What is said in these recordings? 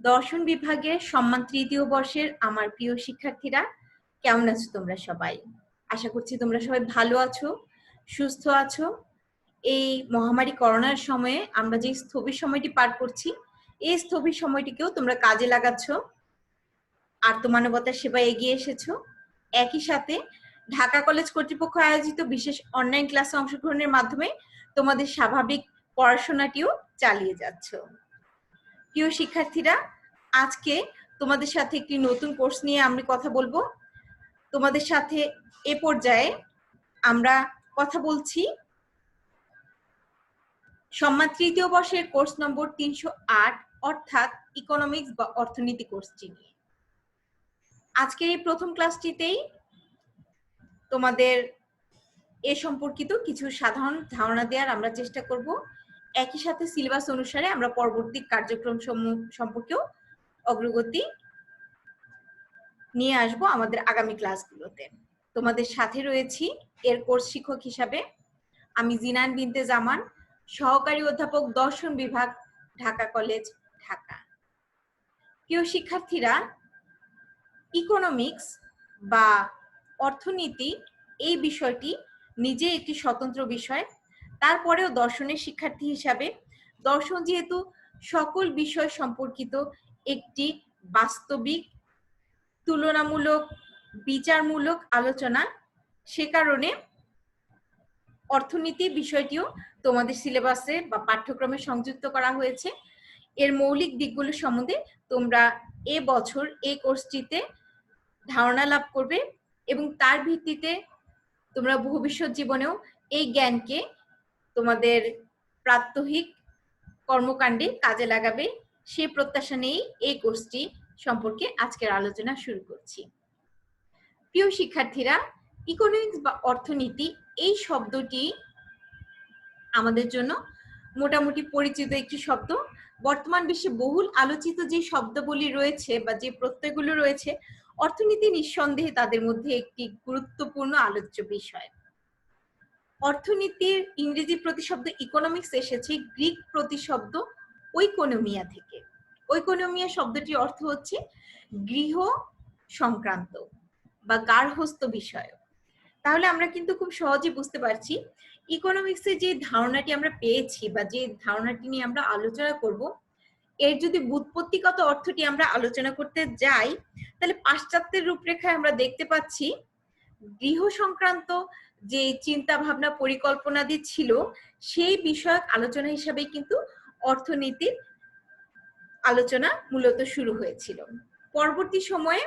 দর্শন বিভাগের সম্মান তৃতীয় বর্ষের আমার প্রিয় শিক্ষার্থীরা, কেমন আছো তোমরা সবাই? আশা করছি তোমরা সবাই ভালো আছো, সুস্থ আছো। এই মহামারী করোনার সময়ে আমরা যে স্থবির সময়টি পার করছি, এই স্থবির সময়টিকেও তোমরা কাজে লাগাচ্ছ, আত্মমানবতার সেবায় এগিয়ে এসেছো। একই সাথে ঢাকা কলেজ কর্তৃপক্ষ আয়োজিত বিশেষ অনলাইন ক্লাসে অংশগ্রহণের মাধ্যমে তোমাদের স্বাভাবিক পড়াশোনাটিও চালিয়ে যাচ্ছ। প্রিয় শিক্ষার্থীরা, আজকে তোমাদের সাথে একটি নতুন কোর্স নিয়ে আমি কথা বলবো। তোমাদের সাথে এ পর্যায়ে আমরা কথা বলছি সম্মান তৃতীয় বর্ষের কোর্স নম্বর 308 অর্থাৎ ইকোনমিক্স বা অর্থনীতি কোর্সটি নিয়ে। আজকের এই প্রথম ক্লাসটিতেই তোমাদের এ সম্পর্কিত কিছু সাধারণ ধারণা দেওয়ার আমরা চেষ্টা করব। একই সাথে সিলেবাস অনুসারে আমরা পরবর্তী কার্যক্রম সম্পর্কেও অগ্রগতি নিয়ে আসবো আমাদের আগামী ক্লাসগুলোতে। তোমাদের সাথে রয়েছি এর কোর্স শিক্ষক হিসাবে আমি জিনান বিনতে জামান, সহকারী অধ্যাপক দর্শন বিভাগ, ঢাকা কলেজ, ঢাকা। প্রিয় শিক্ষার্থীরা, ইকোনমিক্স বা অর্থনীতি এই বিষয়টি নিজে একটি স্বতন্ত্র বিষয়। তারপরেও দর্শনের শিক্ষার্থী হিসাবে দর্শন যেহেতু সকল বিষয় সম্পর্কিত একটি বাস্তবিক, তুলনামূলক, বিচারমূলক আলোচনা, সে কারণে অর্থনীতি বিষয়টিও তোমাদের সিলেবাসে বা পাঠ্যক্রমে সংযুক্ত করা হয়েছে। এর মৌলিক দিকগুলো সম্বন্ধে তোমরা এ বছর এই কোর্সটিতে ধারণা লাভ করবে এবং তার ভিত্তিতে তোমরা ভবিষ্যৎ জীবনেও এই জ্ঞানকে তোমাদের প্রাত্যহিক কর্মকাণ্ডে কাজে লাগাবে, সেই প্রত্যাশা নিয়েই এই কোর্সটি সম্পর্কে আজকের আলোচনা শুরু করছি। প্রিয় শিক্ষার্থীরা, ইকোনমিক্স বা অর্থনীতি এই শব্দটি আমাদের জন্য মোটামুটি পরিচিত একটি শব্দ। বর্তমান বিশ্বে বহুল আলোচিত যে শব্দগুলি রয়েছে বা যে প্রত্যয়গুলো রয়েছে, অর্থনীতি নিঃসন্দেহে তাদের মধ্যে একটি গুরুত্বপূর্ণ আলোচ্য বিষয়। অর্থনীতির ইংরেজি প্রতিশব্দ ইকোনমিক্স এসেছে গ্রিক প্রতিশব্দ ঐকোনমিয়া থেকে। ঐকোনমিয়া শব্দটির অর্থ হচ্ছে গৃহ সংক্রান্ত বা গার্হস্থ্য বিষয়। তাহলে আমরা কিন্তু খুব সহজে বুঝতে পারছি ইকোনমিক্সের যে ধারণাটি আমরা পেয়েছি বা যে ধারণাটি নিয়ে আমরা আলোচনা করব, এর যদি ব্যুৎপত্তিগত অর্থটি আমরা আলোচনা করতে যাই, তাহলে পাশ্চাত্যের রূপরেখায় আমরা দেখতে পাচ্ছি গৃহ সংক্রান্ত যে চিন্তা ভাবনা পরিকল্পনাদি ছিল, সেই বিষয়ক আলোচনা হিসাবেই কিন্তু অর্থনীতির আলোচনা মূলত শুরু হয়েছিল। পরবর্তী সময়ে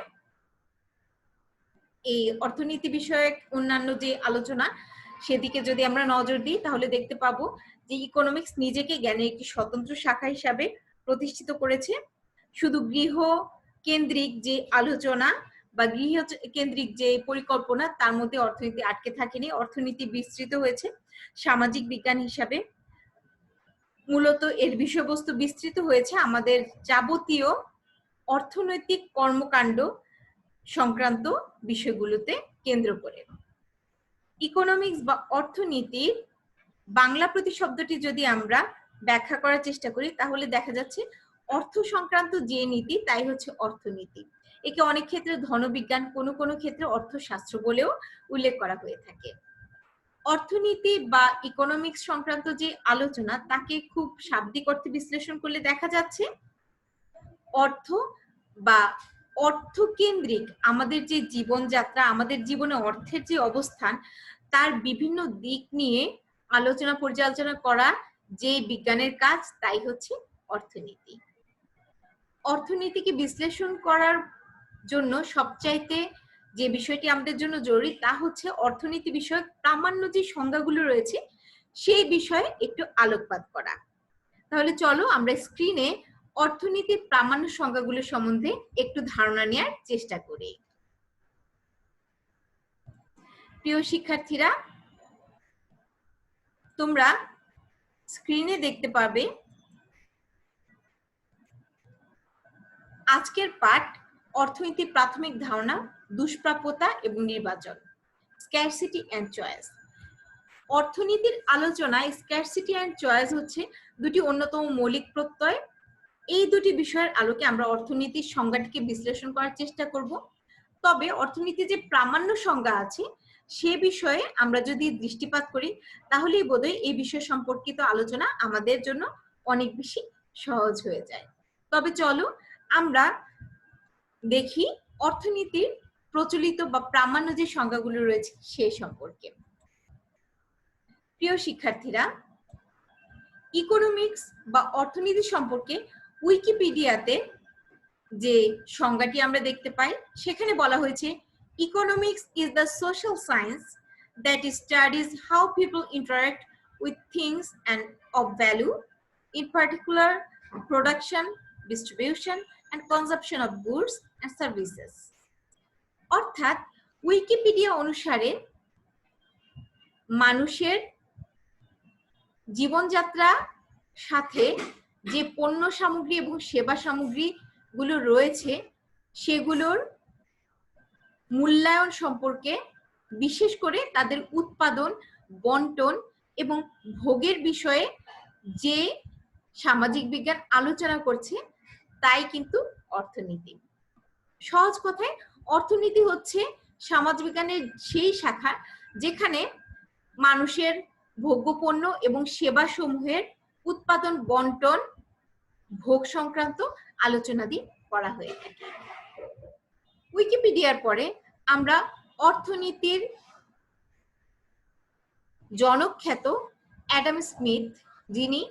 এই অর্থনীতি বিষয়ক অন্যান্য যে আলোচনা, সেদিকে যদি আমরা নজর দিই তাহলে দেখতে পাবো যে ইকোনমিক্স নিজেকে জ্ঞানের একটি স্বতন্ত্র শাখা হিসাবে প্রতিষ্ঠিত করেছে। শুধু গৃহ কেন্দ্রিক যে আলোচনা বা গৃহ কেন্দ্রিক যে পরিকল্পনা, তার মধ্যে অর্থনীতি আটকে থাকেনি। অর্থনীতি বিস্তৃত হয়েছে সামাজিক বিজ্ঞান হিসাবে। মূলত এর বিষয়বস্তু বিস্তৃত হয়েছে আমাদের যাবতীয় অর্থনৈতিক কর্মকাণ্ড সংক্রান্ত বিষয়গুলোতে কেন্দ্র করে। ইকোনমিক্স বা অর্থনীতির বাংলা প্রতিশব্দটি যদি আমরা ব্যাখ্যা করার চেষ্টা করি, তাহলে দেখা যাচ্ছে অর্থ সংক্রান্ত যে নীতি তাই হচ্ছে অর্থনীতি। একে অনেক ক্ষেত্রে ধনবিজ্ঞান, কোনো কোনো ক্ষেত্রে অর্থশাস্ত্র বলেও উল্লেখ করা হয়ে থাকে। অর্থনীতি বা ইকোনমিক্স সংক্রান্ত যে আলোচনা, তাকে খুব শাব্দিক অর্থে বিশ্লেষণ করলে দেখা যাচ্ছে অর্থ বা অর্থকেন্দ্রিক আমাদের যে জীবনযাত্রা, আমাদের জীবনে অর্থের যে অবস্থান, তার বিভিন্ন দিক নিয়ে আলোচনা পর্যালোচনা করা যে বিজ্ঞানের কাজ, তাই হচ্ছে অর্থনীতি। অর্থনীতিকে বিশ্লেষণ করার জন্য সবচাইতে যে বিষয়টি আমাদের জন্য জরুরি, তা হচ্ছে অর্থনীতি বিষয়ক প্রামাণ্য যে সংজ্ঞাগুলো রয়েছে, সেই বিষয়ে একটু আলোকপাত করা। তাহলে চলো আমরা স্ক্রিনে অর্থনীতির প্রামাণ্য সংজ্ঞাগুলো সম্বন্ধে একটু ধারণা নেওয়ার চেষ্টা করি। প্রিয় শিক্ষার্থীরা, তোমরা স্ক্রিনে দেখতে পাবে আজকের পাঠ অর্থনীতির প্রাথমিক ধারণা, দুষ্প্রাপ্যতা এবং নির্বাচন, স্ক্যারসিটি অ্যান্ড চয়েস। অর্থনীতির আলোচনায় স্ক্যারসিটি অ্যান্ড চয়েস হচ্ছে দুটি অন্যতম মৌলিক প্রত্যয়। এই দুটি বিষয়ের আলোকে আমরা অর্থনীতির সংজ্ঞাটিকে বিশ্লেষণ করার চেষ্টা করব। তবে অর্থনীতির যে প্রামাণ্য সংজ্ঞা আছে সে বিষয়ে আমরা যদি দৃষ্টিপাত করি তাহলেই বোধহয় এই বিষয় সম্পর্কিত আলোচনা আমাদের জন্য অনেক বেশি সহজ হয়ে যায়। তবে চলো আমরা দেখি অর্থনীতির প্রচলিত বা প্রামাণ্য যে সংজ্ঞাগুলো রয়েছে সে সম্পর্কে। প্রিয় শিক্ষার্থীরা, ইকোনমিক্স বা অর্থনীতি সম্পর্কে উইকিপিডিয়াতে যে সংজ্ঞাটি আমরা দেখতে পাই সেখানে বলা হয়েছে, economics is the social science that studies how people interact with things and of value, in particular production, distribution and consumption of goods and services. অর্থাৎ উইকিপিডিয়া অনুসারে মানুষের জীবনযাত্রা সাথে যে পণ্য সামগ্রী এবং সেবা সামগ্রী গুলো রয়েছে সেগুলোর মূল্যায়ন সম্পর্কে, বিশেষ করে তাদের উৎপাদন, বন্টন এবং ভোগের বিষয়ে যে সামাজিক বিজ্ঞান আলোচনা করছে তাই কিন্তু অর্থনীতি। সহজ কথায় অর্থনীতি হচ্ছে সমাজ বিজ্ঞানের সেই শাখা যেখানে মানুষের ভোগ্যপণ্য এবং সেবা সমূহের উৎপাদন, বন্টন, ভোগ সংক্রান্ত আলোচনাদি করা হয়ে থাকে। উইকিপিডিয়ার পরে আমরা অর্থনীতির জনখ্যাত অ্যাডাম স্মিথ, যিনি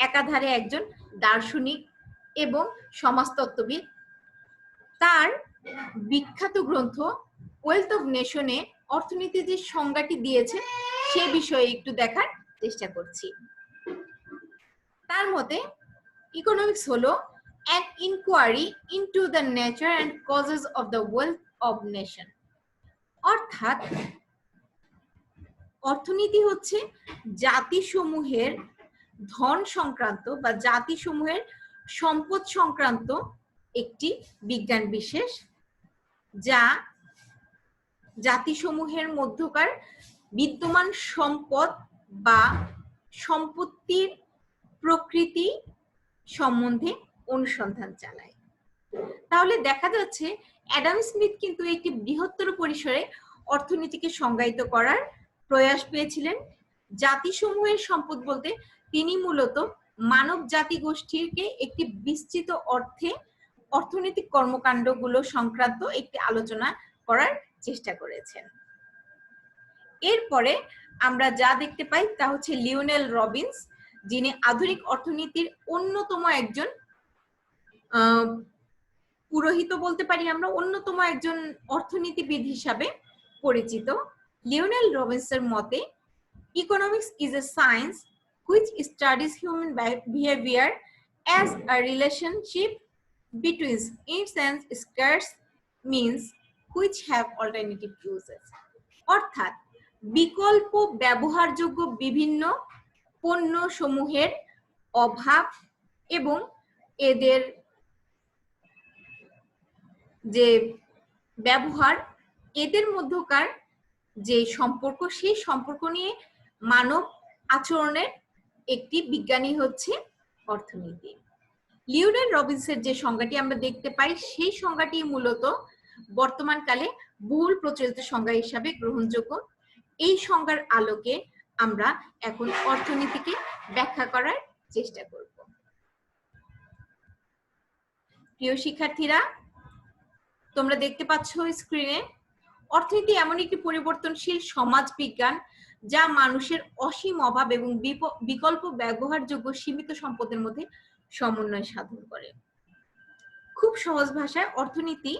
একাধারে একজন দার্শনিক এবং সমাজতত্ত্ববিদ, তার বিখ্যাত গ্রন্থ ওয়েলথ অফ নেশনে অর্থনীতির যে সংজ্ঞাটি দিয়েছে সে বিষয়ে একটু দেখার চেষ্টা করছি। তার মতে ইকোনমিক্স হলো an inquiry into the nature and causes of the wealth of nation। অর্থাৎ অর্থনীতি হচ্ছে জাতিসমূহের ধন সংক্রান্ত বা জাতিসমূহের সম্পদ সংক্রান্ত একটি বিজ্ঞান বিশেষ, যা জাতিসমূহের মধ্যকার বিদ্যমান সম্পদ বা সম্পত্তির প্রকৃতি সম্বন্ধে অনুসন্ধান চালায়। তাহলে দেখা যাচ্ছে অ্যাডাম স্মিথ কিন্তু একটি বৃহত্তর পরিসরে অর্থনীতিকে সংজ্ঞায়িত করার প্রয়াস পেয়েছিলেন। জাতিসমূহের সম্পদ বলতে তিনি মূলত মানব জাতি গোষ্ঠীকে একটি বিস্তৃত অর্থে অর্থনৈতিক কর্মকাণ্ডগুলো সংক্রান্ত একটি আলোচনা করার চেষ্টা করেছেন। এরপরে আমরা যা দেখতে পাই তা হচ্ছে লিওনেল রবিনস, যিনি আধুনিক অর্থনীতির অন্যতম একজন পুরোহিত বলতে পারি আমরা, অন্যতম একজন অর্থনীতিবিদ হিসাবে পরিচিত। লিওনেল রবিনসের মতে economics is a science which studies human behavior as a relationship between its and scarce means which have alternative uses। অর্থাৎ বিকল্প ব্যবহারযোগ্য বিভিন্ন পণ্য সমূহের অভাব এবং এদের যে ব্যবহার, এদের মধ্যকার যে সম্পর্ক, সেই সম্পর্ক নিয়ে মানব আচরণের একটি বিজ্ঞানী হচ্ছে অর্থনীতি। লিওনেল রবিনসের যে সংজ্ঞাটি আমরা দেখতে পাই সেই সংজ্ঞাটি মূলত বর্তমানকালে বহুল প্রচলিত সংজ্ঞা হিসাবে গ্রহণযোগ্য। এই সংজ্ঞার আলোকে আমরা এখন অর্থনীতিকে ব্যাখ্যা করার চেষ্টা করব। প্রিয় শিক্ষার্থীরা, তোমরা দেখতে পাচ্ছ স্ক্রিনে, অর্থনীতি এমন একটি পরিবর্তনশীল সমাজ বিজ্ঞান যা মানুষের অসীম অভাব এবং বিকল্প ব্যবহারযোগ্য সীমিত সম্পদের মধ্যে সমন্বয় সাধন করে। খুব সহজ ভাষায় অর্থনীতি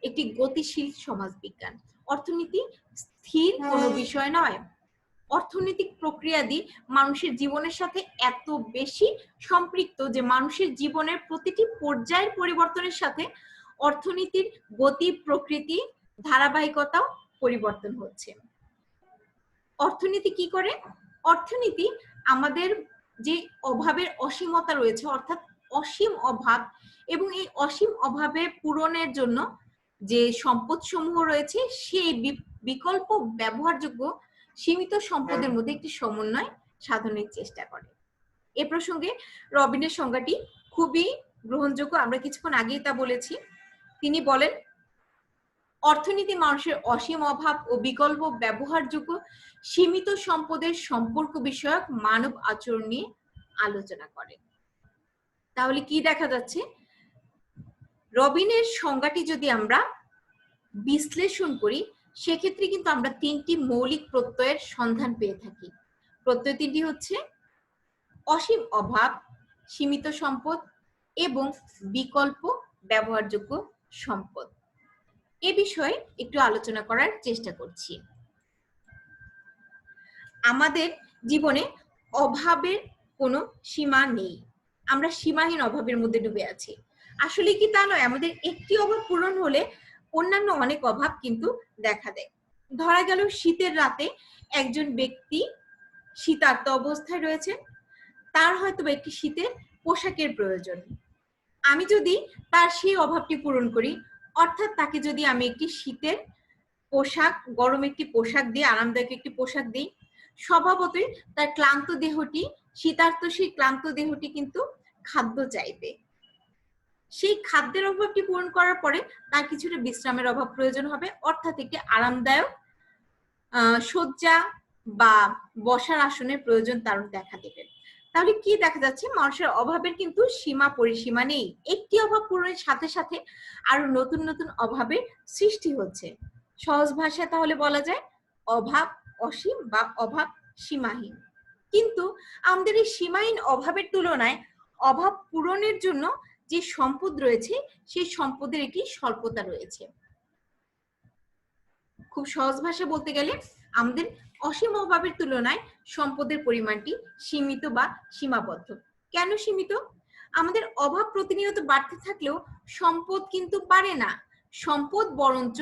একটি গতিশীল সমাজ বিজ্ঞান। অর্থনীতি স্থির কোনো বিষয় নয়। অর্থনৈতিক প্রক্রিয়াদি মানুষের জীবনের সাথে এত বেশি সম্পৃক্ত যে মানুষের জীবনের প্রতিটি পর্যায়ের পরিবর্তনের সাথে অর্থনীতির গতি, প্রকৃতি, ধারাবাহিকতাও পরিবর্তন হচ্ছে। অর্থনীতি কি করে? অর্থনীতি আমাদের যে অভাবের অসীমতা রয়েছে, অর্থাৎ অসীম অভাব, এবং এই অসীম অভাবে পূরণের জন্য যে সম্পদ সমূহ রয়েছে সেই বিকল্প ব্যবহারযোগ্য সীমিত সম্পদের মধ্যে একটি সমন্বয় সাধনের চেষ্টা করে। এ প্রসঙ্গে রবিনের সংজ্ঞাটি খুবই গ্রহণযোগ্য, আমরা কিছুক্ষণ আগেই তা বলেছি। তিনি বলেন অর্থনীতি মানুষের অসীম অভাব ও বিকল্প ব্যবহারযোগ্য সীমিত সম্পদের সম্পর্ক বিষয়ক মানব আচরণ নিয়ে আলোচনা করে। তাহলে কি দেখা যাচ্ছে, রবিনের সংজ্ঞাটি যদি আমরা বিশ্লেষণ করি সেক্ষেত্রে কিন্তু আমরা তিনটি মৌলিক প্রত্যয়ের সন্ধান পেয়ে থাকি। প্রত্যয় তিনটি হচ্ছে অসীম অভাব, সীমিত সম্পদ এবং বিকল্প ব্যবহারযোগ্য সম্পদ। এ বিষয়ে একটু আলোচনা করার চেষ্টা করছি। আমাদের জীবনে অভাবের কোনো সীমা নেই, আমরা সীমাহীন অভাবের মধ্যে ডুবে আছি। আসলে কি তা নয়, আমাদের একটি অভাব পূরণ হলে অন্যান্য অনেক অভাব কিন্তু দেখা দেয়। ধরা গেল শীতের রাতে একজন ব্যক্তি শীতার্ত অবস্থায় রয়েছেন, তার হয়তো একটি শীতের পোশাকের প্রয়োজন। আমি যদি তার সেই অভাবটি পূরণ করি, অর্থাৎ তাকে যদি আমি একটি শীতের পোশাক, গরম একটি পোশাক দিয়ে, আরামদায়ক একটি পোশাক দিই, স্বভাবতই তার ক্লান্ত দেহটি, শীতার্ত সেই ক্লান্ত দেহটি কিন্তু খাদ্য চাইবে। সেই খাদ্যের অভাবটি পূরণ করার পরে তার কিছুটা বিশ্রামের অভাব প্রয়োজন হবে, অর্থাৎ একটি আরামদায়ক শয্যা বা বসার আসনের প্রয়োজন তার দেখা দেবে। তাহলে কি দেখা যাচ্ছে, মানুষের অভাবের কিন্তু সীমা পরিসীমা নেই। একটি অভাব পূরণের সাথে সাথে আরো নতুন নতুন অভাবের সৃষ্টি হচ্ছে। সহজ ভাষায় তাহলে বলা যায় অভাব অসীম বা অভাব সীমাহীন। কিন্তু আমাদের এই সীমাহীন অভাবের তুলনায় অভাব পূরণের জন্য যে সম্পদ রয়েছে সেই সম্পদের একটি স্বল্পতা রয়েছে। খুব সহজ ভাষা বলতে গেলে আমাদের অসীম অভাবের তুলনায় সম্পদের পরিমাণটি সীমিত বা সীমাবদ্ধ। কেন সীমিত? আমাদের অভাব প্রতিনিয়ত বাড়তে থাকলেও সম্পদ কিন্তু বাড়ে না, সম্পদ বরঞ্চ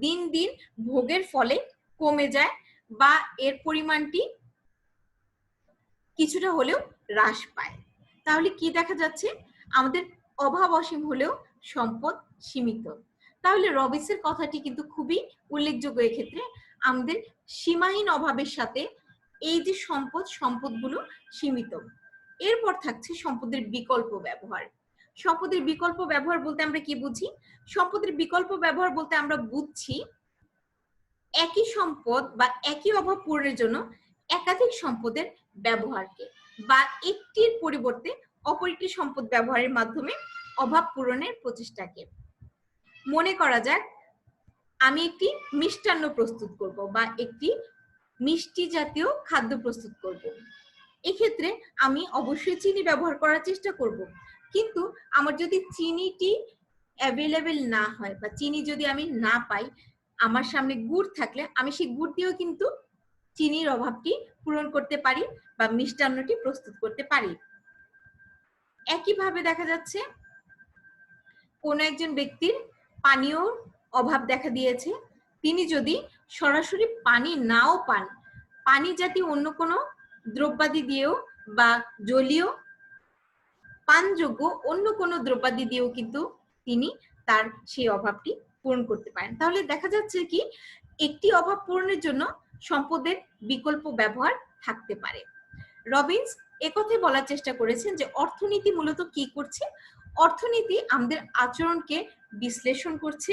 দিন দিন ভোগের ফলে কমে যায় বা এর পরিমাণটি কিছুটা হলেও হ্রাস পায়। তাহলে কি দেখা যাচ্ছে, আমাদের অভাব অসীম হলেও সম্পদ সীমিত। তাহলে রবিন্সের কথাটি কিন্তু খুবই উল্লেখযোগ্য। এক্ষেত্রে আমাদের সীমাহীন অভাবের সাথে এই যে সম্পদগুলো সীমিত। এরপর থাকছে সম্পদের বিকল্প ব্যবহার। সম্পদের বিকল্প ব্যবহার বলতে আমরা কি বুঝি? সম্পদের বিকল্প ব্যবহার বলতে আমরা বুঝছি একই সম্পদ বা একই অভাব পূরণের জন্য একাধিক সম্পদের ব্যবহারকে, বা একটির পরিবর্তে অপর একটি সম্পদ ব্যবহারের মাধ্যমে অভাব পূরণের প্রচেষ্টাকে। মনে করা যাক আমি একটি মিষ্টান্ন প্রস্তুত করব বা একটি মিষ্টি জাতীয় খাদ্য প্রস্তুত করব। এক্ষেত্রে আমি অবশ্যই চিনি ব্যবহার করার চেষ্টা করব, কিন্তু আমার যদি চিনিটি অ্যাভেলেবেল না হয় বা চিনি যদি আমি না পাই, আমার সামনে গুড় থাকলে আমি সেই গুড় দিয়েও কিন্তু চিনির অভাবটি পূরণ করতে পারি বা মিষ্টান্নটি প্রস্তুত করতে পারি। একইভাবে দেখা যাচ্ছে কোন একজন ব্যক্তির পানীয় অভাব দেখা দিয়েছে, তিনি যদি সরাসরি পানি নাও পান, পানি জাতীয় অন্য কোনো দ্রব্যাদি দিয়েও বা জলীয় পানযোগ্য অন্য কোনো দ্রব্যাদি দিয়েও কিন্তু তিনি তার সেই অভাবটি পূরণ করতে পারেন। তাহলে দেখা যাচ্ছে কি একটি অভাব পূরণের জন্য সম্পদের বিকল্প ব্যবহার থাকতে পারে। রবিন্স একথাই বলার চেষ্টা করেছেন যে অর্থনীতি মূলত কি করছে? অর্থনীতি আমাদের আচরণকে বিশ্লেষণ করছে।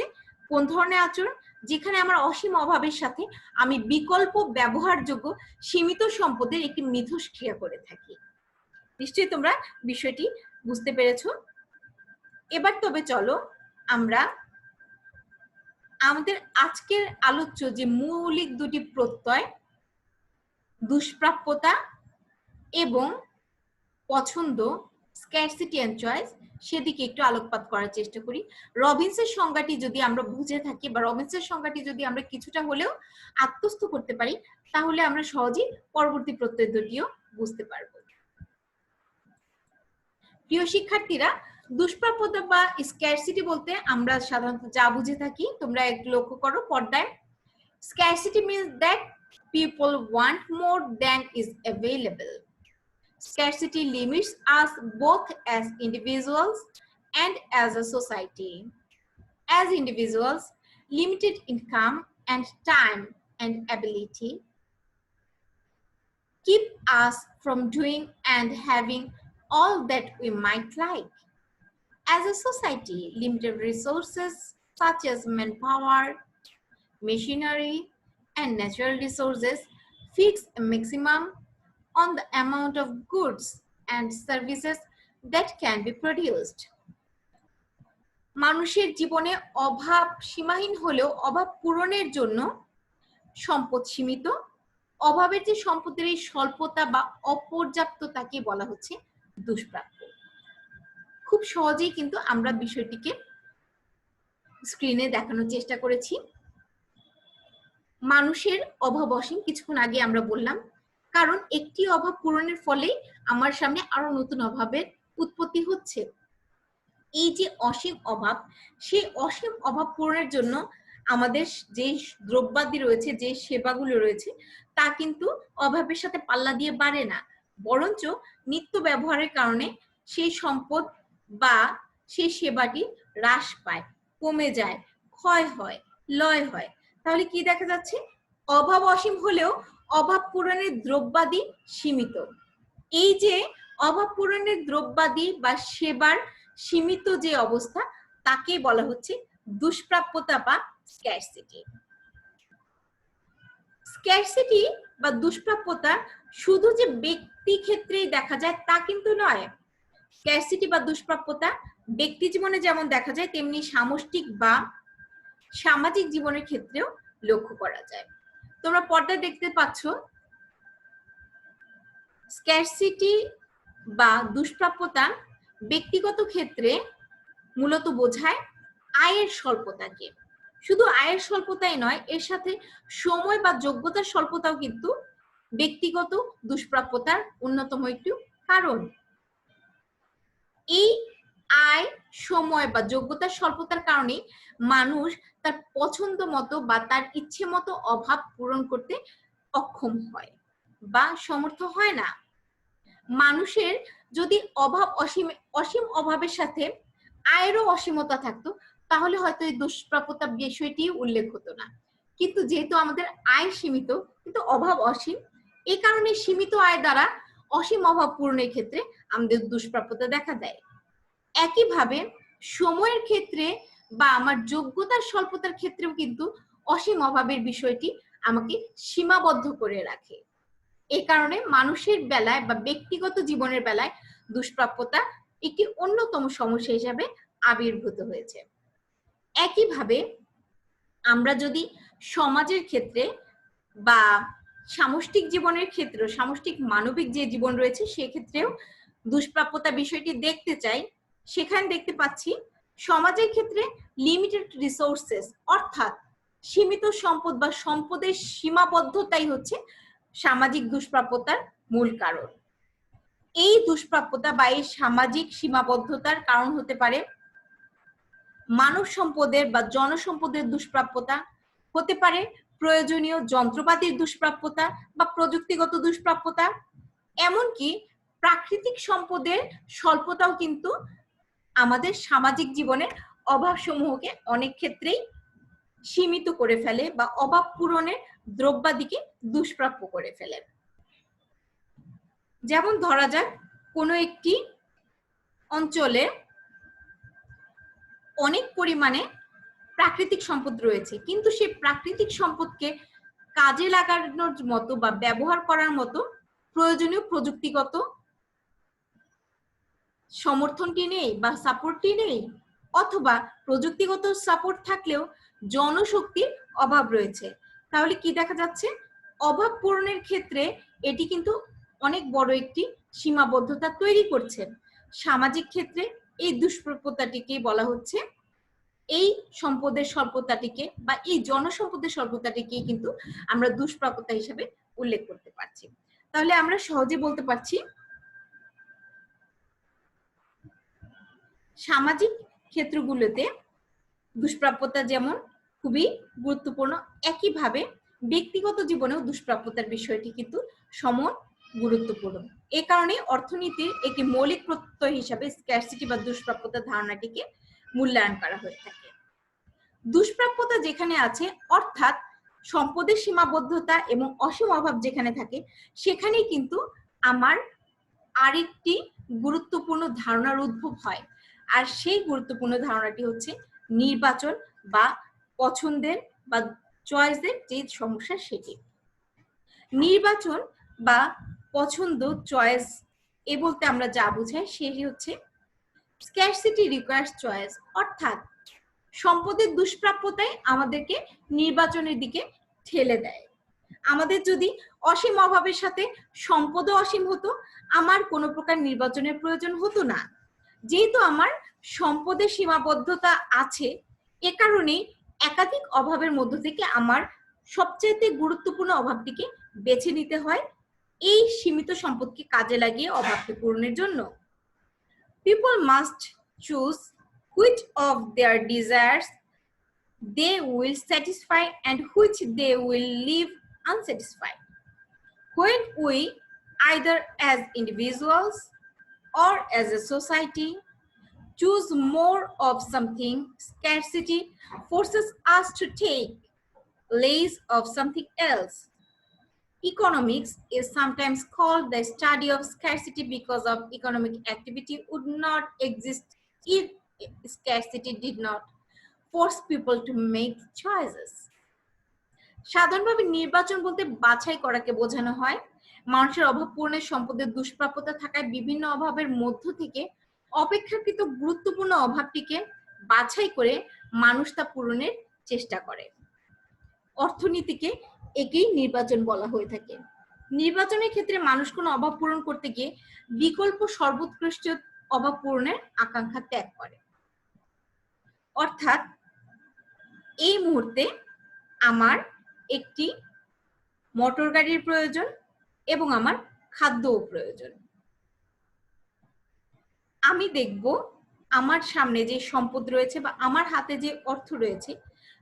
কোন ধরনের আচরণ? যেখানে আমার অসীম অভাবের সাথে আমি বিকল্প ব্যবহারযোগ্য সীমিত সম্পদের একটি মিথস্ক্রিয়া করে থাকি। নিশ্চয়ই তোমরা বিষয়টি বুঝতে পেরেছো। এবার তবে চলো আমরা আমাদের আজকের আলোচ্য যে মৌলিক দুটি প্রত্যয়, দুষ্প্রাপ্যতা এবং পছন্দ, স্ক্যারসিটি এন্ড চয়েস, সেদিকে একটু আলোকপাত করার চেষ্টা করি। রবিন্সের সংজ্ঞাটি যদি আমরা বুঝে থাকি বা রবিন্সের সংজ্ঞাটি যদি আমরা কিছুটা হলেও আত্মস্থ করতে পারি, তাহলে আমরা সহজেই পরবর্তী প্রত্যয় দুটিও বুঝতে পারবো। প্রিয় শিক্ষার্থীরা, দুষ্প্রাপ্যতা বা স্ক্যারসিটি বলতে আমরা সাধারণত যা বুঝে থাকি তোমরা একটু লক্ষ্য করো পর্দায়। Scarcity means that people want more than is available. Scarcity limits us both as individuals and as a society. As individuals, limited income and time and ability keep us from doing and having all that we might like. As a society, limited resources such as manpower, machinery, and natural resources fix a maximum on the amount of goods and services that can be produced. মানুষের জীবনে অভাব সীমাহীন হলেও অভাব পূরণের জন্য সম্পদ সীমিত। অভাবের যে সম্পদের এই স্বল্পতা বা অপর্যাপ্ততাকে বলা হচ্ছে দুষ্প্রাপ্য। খুব সহজেই কিন্তু আমরা বিষয়টিকে স্ক্রিনে দেখানোর চেষ্টা করেছি। মানুষের অভাব অসীম, কিছুক্ষণ আগে আমরা বললাম, কারণ একটি অভাব পূরণের ফলে আমার সামনে আরো নতুন অভাবের উৎপত্তি হচ্ছে। এই যে অসীম অভাব, সেই অসীম অভাব পূরণের জন্য আমাদের যে দ্রব্যাদি রয়েছে, যে সেবাগুলো রয়েছে, তা কিন্তু অভাবের সাথে পাল্লা দিয়ে বাড়ে না, বরঞ্চ নিত্য ব্যবহারের কারণে সেই সম্পদ বা সেই সেবাটি হ্রাস পায়, কমে যায়, ক্ষয় হয়, লয় হয়। তাহলে কি দেখা যাচ্ছে? অভাব অসীম হলেও অভাব পূরণের দ্রব্যাদি সীমিত। এই যে অভাব পূরণের দ্রব্যাদি বা সেবার সীমিত যে অবস্থা, তাকেই বলা হচ্ছে দুষ্প্রাপ্যতা বা স্ক্যারসিটি। স্ক্যারসিটি বা দুষ্প্রাপ্যতা শুধু যে ব্যক্তি ক্ষেত্রেই দেখা যায় তা কিন্তু নয়। স্ক্যারসিটি বা দুষ্প্রাপ্যতা ব্যক্তি জীবনে যেমন দেখা যায়, তেমনি সামষ্টিক বা সামাজিক জীবনের ক্ষেত্রেও লক্ষ্য করা যায়। তোমরা পর্দায় দেখতে পাচ্ছ, স্ক্যারসিটি বা দুষ্প্রাপ্যতা ব্যক্তিগত ক্ষেত্রে মূলত বোঝায় আয়ের স্বল্পতাকে। শুধু আয়ের স্বল্পতাই নয়, এর সাথে সময় বা যোগ্যতার স্বল্পতাও কিন্তু ব্যক্তিগত দুষ্প্রাপ্যতার অন্যতম একটি কারণ। এই আয়, সময় বা যোগ্যতার স্বল্পতার কারণে মানুষ তার পছন্দ মতো বা তার ইচ্ছে মতো অভাব পূরণ করতে অক্ষম হয় বা সমর্থ হয় না। মানুষের যদি অভাব অসীম অভাবের সাথে আয়েরও অসীমতা থাকতো, তাহলে হয়তো এই দুষ্প্রাপ্যতা বিষয়টি উল্লেখ হতো না। কিন্তু যেহেতু আমাদের আয় সীমিত কিন্তু অভাব অসীম, এই কারণে সীমিত আয় দ্বারা অসীম অভাব পূরণের ক্ষেত্রে আমাদের দুষ্প্রাপ্যতা দেখা দেয়। একইভাবে সময়ের ক্ষেত্রে বা আমার যোগ্যতার স্বল্পতার ক্ষেত্রেও কিন্তু অসীম অভাবের বিষয়টি আমাকে সীমাবদ্ধ করে রাখে। এই কারণে মানুষের বেলায় বা ব্যক্তিগত জীবনের বেলায় দুষ্প্রাপ্যতা একটি অন্যতম সমস্যা হিসাবে আবির্ভূত হয়েছে। একইভাবে আমরা যদি সমাজের ক্ষেত্রে বা সামষ্টিক জীবনের ক্ষেত্রে, সামষ্টিক মানবিক যে জীবন রয়েছে সেক্ষেত্রেও দুষ্প্রাপ্যতা বিষয়টি দেখতে চাই, সেখানে দেখতে পাচ্ছি সমাজের ক্ষেত্রে লিমিটেড রিসোর্সেস অর্থাৎ সীমিত সম্পদ বা সম্পদের সীমাবদ্ধতাই হচ্ছে সামাজিক দুষ্প্রাপ্যতার মূল কারণ। এই দুষ্প্রাপ্যতা বা এই সামাজিক সীমাবদ্ধতার কারণ হতে পারে মানব সম্পদের বা জনসম্পদের দুষ্প্রাপ্যতা, হতে পারে প্রয়োজনীয় যন্ত্রপাতির দুষ্প্রাপ্যতা বা প্রযুক্তিগত দুষ্প্রাপ্যতা, এমনকি প্রাকৃতিক সম্পদের স্বল্পতাও কিন্তু আমাদের সামাজিক জীবনের অভাব সমূহকে অনেক ক্ষেত্রেই সীমিত করে ফেলে বা অভাব পূরণের দ্রব্যাদিকে দুষ্প্রাপ্য করে ফেলে। যেমন ধরা যাক, কোনো একটি অঞ্চলে অনেক পরিমাণে প্রাকৃতিক সম্পদ রয়েছে, কিন্তু সেই প্রাকৃতিক সম্পদকে কাজে লাগানোর মতো বা ব্যবহার করার মতো প্রয়োজনীয় প্রযুক্তিগত সমর্থনটি নেই বা সাপোর্টটি নেই, অথবা প্রযুক্তিগত সাপোর্ট থাকলেও জনশক্তির অভাব রয়েছে। তাহলে কি দেখা যাচ্ছে? অভাব পূরণের ক্ষেত্রে এটি কিন্তু অনেক বড় একটি সীমাবদ্ধতা তৈরি করছে। সামাজিক ক্ষেত্রে এই দুষ্প্রাপ্যতাটিকে বলা হচ্ছে, এই সম্পদের স্বল্পতাটিকে বা এই জনসম্পদের স্বল্পতাটিকে কিন্তু আমরা দুষ্প্রাপ্যতা হিসেবে উল্লেখ করতে পারছি। তাহলে আমরা সহজে বলতে পারছি সামাজিক ক্ষেত্রগুলোতে দুষ্প্রাপ্যতা যেমন খুবই গুরুত্বপূর্ণ, একইভাবে ব্যক্তিগত জীবনেও দুষ্প্রাপ্যতার বিষয়টি কিন্তু সমান গুরুত্বপূর্ণ। এ কারণে অর্থনীতির একটি মৌলিক প্রত্যয় হিসাবে স্ক্যারসিটি বা দুষ্প্রাপ্যতার ধারণাটিকে মূল্যায়ন করা হয়ে থাকে। দুষ্প্রাপ্যতা যেখানে আছে, অর্থাৎ সম্পদের সীমাবদ্ধতা এবং অসীম অভাব যেখানে থাকে, সেখানেই কিন্তু আমার আরেকটি গুরুত্বপূর্ণ ধারণার উদ্ভব হয়। আর সেই গুরুত্বপূর্ণ ধারণাটি হচ্ছে নির্বাচন বা পছন্দের বা চয়েসের যে সমস্যা সেটি। নির্বাচন বা পছন্দ চয়েস এ বলতে আমরা যা বুঝাই সেটি হচ্ছে স্ক্যারসিটি রিকোয়ার্স চয়েস, অর্থাৎ সম্পদের দুষ্প্রাপ্যতাই আমাদেরকে নির্বাচনের দিকে ঠেলে দেয়। আমাদের যদি অসীম অভাবের সাথে সম্পদও অসীম হতো, আমার কোনো প্রকার নির্বাচনের প্রয়োজন হতো না। যেহেতু আমার সম্পদের সীমাবদ্ধতা আছে, এ কারণে একাধিক অভাবের মধ্য থেকে আমার সবচেয়ে গুরুত্বপূর্ণ অভাবটিকে বেছে নিতে হয় এই সীমিত সম্পদকে কাজে লাগিয়ে অভাবকে পূরণের জন্য। People must choose which of their desires they will satisfy and which they will leave unsatisfied. When we, either as individuals or as a society, choose more of something, scarcity forces us to take less of something else. Economics is sometimes called the study of scarcity because of economic activity would not exist if scarcity did not force people to make choices. সাধারণভাবে নির্বাচন বলতে বাছাই করাকে বোঝানো হয়। মানুষের অভাব পূরণের সম্পদের দুষ্প্রাপ্যতা থাকায় বিভিন্ন অভাবের মধ্য থেকে অপেক্ষাকৃত গুরুত্বপূর্ণ অভাবটিকে বাছাই করে মানুষ তা পূরণের চেষ্টা করে। অর্থনীতিকে একেই নির্বাচন বলা হয়ে থাকে। নির্বাচনের ক্ষেত্রে মানুষ কোনো অভাব পূরণ করতে গিয়ে বিকল্প সর্বোৎকৃষ্ট অভাব পূরণের আকাঙ্ক্ষা ত্যাগ করে। অর্থাৎ এই মুহূর্তে আমার একটি মোটর গাড়ির প্রয়োজন এবং আমার খাদ্যও প্রয়োজন। আমি দেখব আমার সামনে যে সম্পদ রয়েছে বা আমার হাতে যে অর্থ রয়েছে,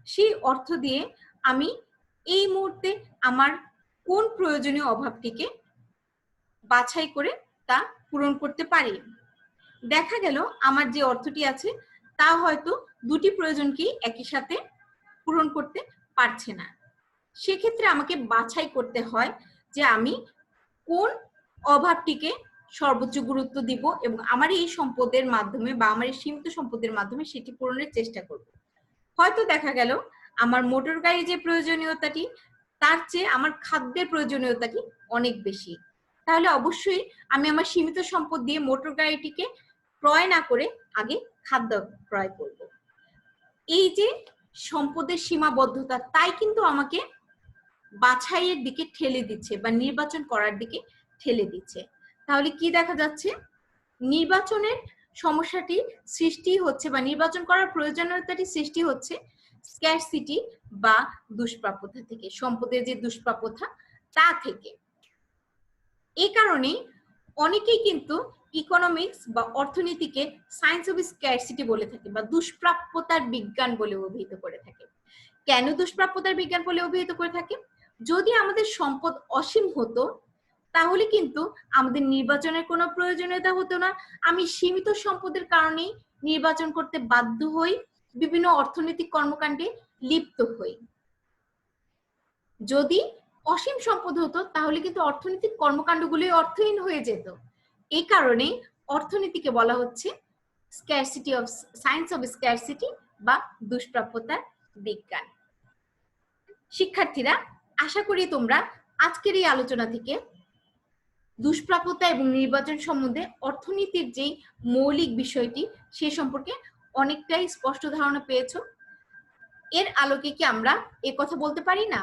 সেই অর্থ দিয়ে আমি এই মুহূর্তে আমার কোন প্রয়োজনীয় অভাবটিকে বাছাই করে তা পূরণ করতে পারি। দেখা গেল আমার যে অর্থটি আছে তা হয়তো দুটি প্রয়োজনকেই একই সাথে পূরণ করতে পারছে না। সেক্ষেত্রে আমাকে বাছাই করতে হয় যে আমি কোন অভাবটিকে সর্বোচ্চ গুরুত্ব দিব এবং আমার এই সম্পদের মাধ্যমে বা আমার এই সীমিত সম্পদের মাধ্যমে সেটি পূরণের চেষ্টা করব। হয়তো দেখা গেল আমার মোটর গাড়ির যে প্রয়োজনীয়তাটি তার চেয়ে আমার খাদ্যের প্রয়োজনীয়তাটি অনেক বেশি, তাহলে অবশ্যই আমি আমার সীমিত সম্পদ দিয়ে মোটর গাড়িটিকে ক্রয় না করে আগে খাদ্য ক্রয় করব। এই যে সম্পদের সীমাবদ্ধতা তাই কিন্তু আমাকে বাছাইয়ের দিকে ঠেলে দিচ্ছে বা নির্বাচন করার দিকে ঠেলে দিচ্ছে। তাহলে কি দেখা যাচ্ছে, নির্বাচনের সমস্যাটি সৃষ্টি হচ্ছে বা নির্বাচন করার প্রয়োজনীয়তাটি সৃষ্টি হচ্ছে স্ক্যারসিটি বা দুষ্প্রাপ্যতা থেকে, সম্পদের যে দুষ্প্রাপ্যতা তা থেকে। এই কারণে অনেকেই কিন্তু ইকোনমিক্স বা অর্থনীতিকে সায়েন্স অফ স্ক্যারসিটি বলে থাকে বা দুষ্প্রাপ্যতার বিজ্ঞান বলে অভিহিত করে থাকে। কেন দুষ্প্রাপ্যতার বিজ্ঞান বলে অভিহিত করে থাকে? যদি আমাদের সম্পদ অসীম হতো তাহলে কিন্তু আমাদের নির্বাচনের কোনো প্রয়োজনীয়তা হতো না। আমি সীমিত সম্পদের কারণেই নির্বাচন করতে বাধ্য হই, বিভিন্ন অর্থনৈতিক কর্মকাণ্ডে লিপ্ত হই। যদি অসীম সম্পদ হতো তাহলে কিন্তু অর্থনৈতিক কর্মকাণ্ডগুলি অর্থহীন হয়ে যেত। এই কারণে অর্থনীতিকে বলা হচ্ছে scarcity of science of scarcity বা দুষ্প্রাপ্যতার বিজ্ঞান। শিক্ষার্থীরা, আশা করি তোমরা আজকের এই আলোচনা থেকে দুষ্প্রাপ্যতা এবং নির্বাচন সম্বন্ধে অর্থনীতির যেই মৌলিক বিষয়টি সে সম্পর্কে অনেকটাই স্পষ্ট ধারণা পেয়েছো। এর আলোকে কি আমরা এ কথা বলতে পারি না,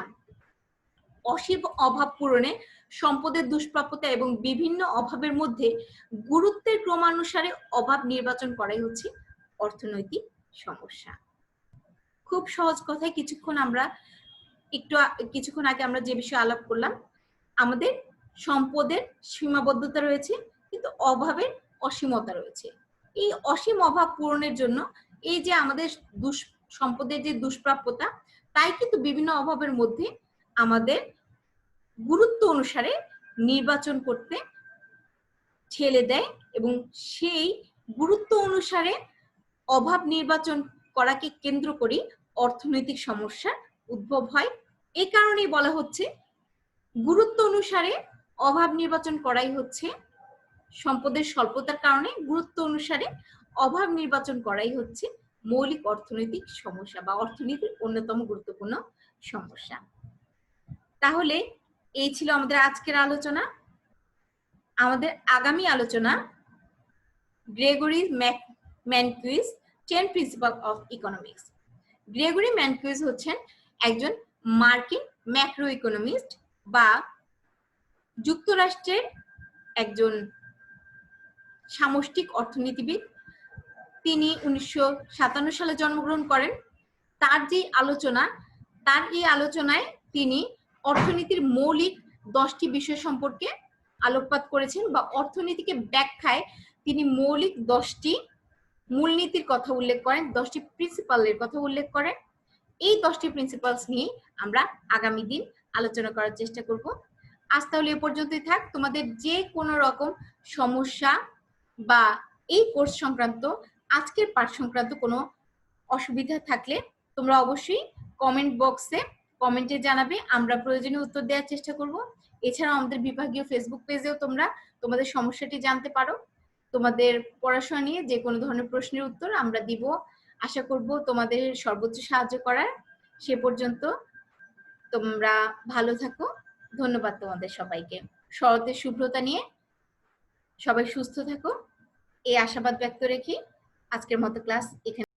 অসীম অভাব পূরণে সম্পদের দুষ্প্রাপ্যতা এবং বিভিন্ন অভাবের মধ্যে গুরুত্বের ক্রমানুসারে অভাব নির্বাচন করাই হচ্ছে অর্থনৈতিক সমস্যা। খুব সহজ কথায় কিছুক্ষণ আগে আমরা যে বিষয়ে আলাপ করলাম, আমাদের সম্পদের সীমাবদ্ধতা রয়েছে কিন্তু অভাবের অসীমতা রয়েছে। এই অসীম অভাব পূরণের জন্য এই যে আমাদের সম্পদের যে দুষ্প্রাপ্যতা তাই কিন্তু বিভিন্ন অভাবের মধ্যে আমাদের গুরুত্ব অনুসারে নির্বাচন করতে ঠেলে দেয় এবং সেই গুরুত্ব অনুসারে অভাব নির্বাচন করাকে কেন্দ্র করে অর্থনৈতিক সমস্যার উদ্ভব হয়। এই কারণেই বলা হচ্ছে গুরুত্ব অনুসারে অভাব নির্বাচন করাই হচ্ছে সম্পদের স্বল্পতার কারণে গুরুত্ব অনুসারে অভাব নির্বাচন করাই হচ্ছে মৌলিক অর্থনৈতিক সমস্যা বা অর্থনীতির অন্যতম গুরুত্বপূর্ণ সমস্যা। তাহলে এই ছিল আমাদের আজকের আলোচনা। আমাদের আগামী আলোচনা Gregory Mankiw 10 principle of economics. Gregory Mankiw হচ্ছেন একজন মার্কিন ম্যাক্রো ইকোনমিস্ট বা যুক্তরাষ্ট্রের একজন সামষ্টিক অর্থনীতিবিদ। তিনি 1957 সালে জন্মগ্রহণ করেন। তার এই আলোচনায় তিনি অর্থনীতির মৌলিক 10টি বিষয় সম্পর্কে আলোকপাত করেছেন বা অর্থনীতিকে ব্যাখ্যায় তিনি মৌলিক 10টি মূলনীতির কথা উল্লেখ করেন, 10টি প্রিন্সিপালের কথা উল্লেখ করেন। এই 10টি প্রিন্সিপালস নিয়ে আমরা আগামী দিন আলোচনা করার চেষ্টা করব। আজ তাহলে এ পর্যন্তই থাক। তোমাদের যে কোনো রকম সমস্যা বা এই কোর্স সংক্রান্ত আজকের পাঠ সংক্রান্ত কোনো অসুবিধা থাকলে তোমরা অবশ্যই কমেন্ট বক্সে কমেন্টে জানাবে, আমরা প্রয়োজনীয় উত্তর দেওয়ার চেষ্টা করব। এছাড়াও আমাদের বিভাগীয় ফেসবুক পেজেও তোমরা তোমাদের সমস্যাটি জানতে পারো। তোমাদের পড়াশোনা নিয়ে যে কোনো ধরনের প্রশ্নের উত্তর আমরা দিব। আশা করব তোমাদের সর্বোচ্চ সাহায্য করার। সে পর্যন্ত তোমরা ভালো থাকো। ধন্যবাদ তোমাদের সবাইকে। শরতের শুভ্রতা নিয়ে সবাই সুস্থ থাকো এই আশাবাদ ব্যক্ত রেখে আজকের মতো ক্লাস এখানে